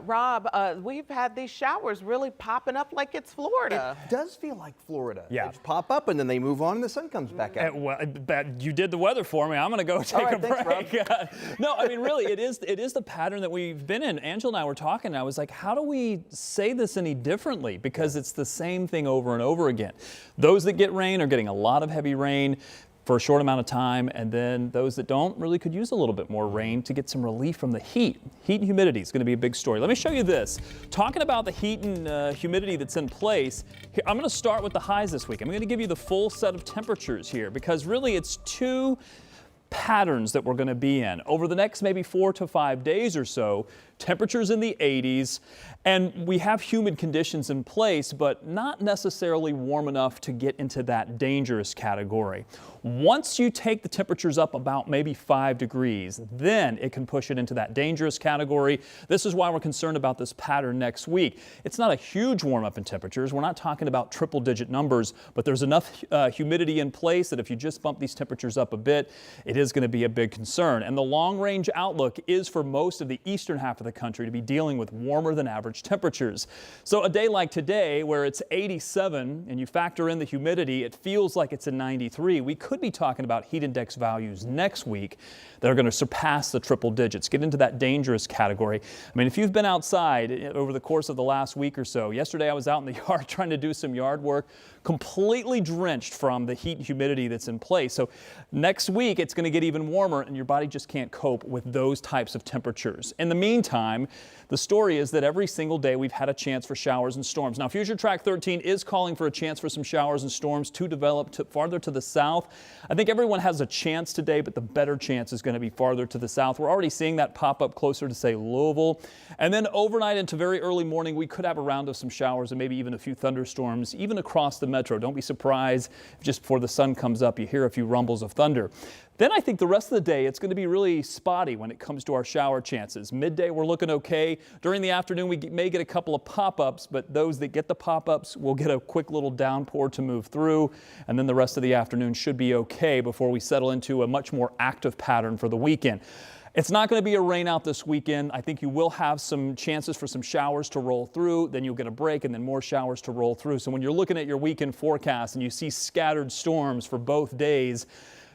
Rob, we've had these showers really popping up like it's Florida. It does feel like Florida. Yeah. They just pop up and then they move on and the sun comes back out. Well, you did the weather for me. I'm going to go take a break. Thanks, No, I mean, really, it is the pattern that we've been in. Angela and I were talking, and I was like, how do we say this any differently? Because it's the same thing over and over again. Those that get rain are getting a lot of heavy rain for a short amount of time, and then those that don't really could use a little bit more rain to get some relief from the heat. Heat and humidity is going to be a big story. Let me show you this. Talking about the heat and humidity that's in place, here, I'm going to start with the highs this week. I'm going to give you the full set of temperatures here because really it's two patterns that we're going to be in. Over the next maybe 4 to 5 days or so, temperatures in the 80s, and we have humid conditions in place, but not necessarily warm enough to get into that dangerous category. Once you take the temperatures up about maybe 5 degrees, then it can push it into that dangerous category. This is why we're concerned about this pattern next week. It's not a huge warm up in temperatures. We're not talking about triple digit numbers, but there's enough humidity in place that if you just bump these temperatures up a bit, it is going to be a big concern. And the long range outlook is for most of the eastern half of the country to be dealing with warmer than average temperatures. So a day like today where it's 87 and you factor in the humidity, it feels like it's a 93. We could be talking about heat index values next week that are going to surpass the triple digits, get into that dangerous category. I mean, if you've been outside over the course of the last week or so, yesterday I was out in the yard trying to do some yard work, completely drenched from the heat and humidity that's in place. So next week it's going to get even warmer and your body just can't cope with those types of temperatures. In the meantime, the story is that every single day we've had a chance for showers and storms. Now, Future Track 13 is calling for a chance for some showers and storms to develop farther to the south. I think everyone has a chance today, but the better chance is going to be farther to the south. We're already seeing that pop up closer to, say, Louisville. And then overnight into very early morning, we could have a round of some showers and maybe even a few thunderstorms, even across the metro. Don't be surprised if just before the sun comes up, you hear a few rumbles of thunder. Then I think the rest of the day, it's going to be really spotty when it comes to our shower chances. Midday, we're looking okay. During the afternoon, we may get a couple of pop-ups, but those that get the pop-ups will get a quick little downpour to move through. And then the rest of the afternoon should be okay before we settle into a much more active pattern for the weekend. It's not going to be a rain out this weekend. I think you will have some chances for some showers to roll through. Then you'll get a break and then more showers to roll through. So when you're looking at your weekend forecast and you see scattered storms for both days,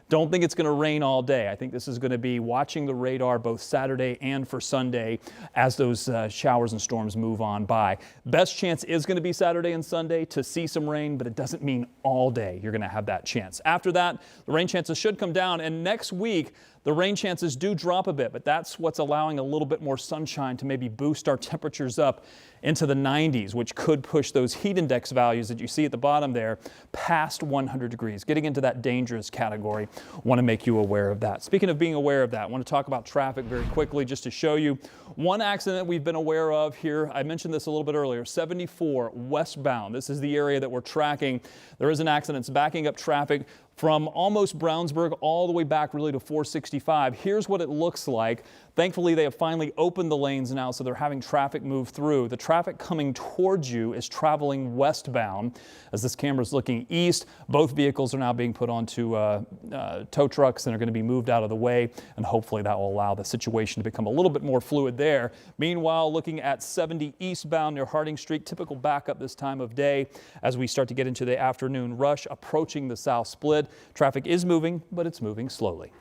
don't think it's going to rain all day. I think this is going to be watching the radar both Saturday and for Sunday as those showers and storms move on by. Best chance is going to be Saturday and Sunday to see some rain, but it doesn't mean all day you're going to have that chance. After that, the rain chances should come down, and next week the rain chances do drop a bit, but that's what's allowing a little bit more sunshine to maybe boost our temperatures up into the 90s, which could push those heat index values that you see at the bottom there past 100 degrees, getting into that dangerous category. Want to make you aware of that. Speaking of being aware of that, I want to talk about traffic very quickly just to show you one accident we've been aware of here. I mentioned this a little bit earlier, 74 westbound. This is the area that we're tracking. There is an accident. It's backing up traffic from almost Brownsburg all the way back really to 465. Here's what it looks like. Thankfully, they have finally opened the lanes now, so they're having traffic move through. The traffic coming towards you is traveling westbound. As this camera is looking east, both vehicles are now being put onto tow trucks and are going to be moved out of the way, and hopefully that will allow the situation to become a little bit more fluid there. Meanwhile, looking at 70 eastbound near Harding Street, typical backup this time of day as we start to get into the afternoon rush approaching the south split. Traffic is moving, but it's moving slowly.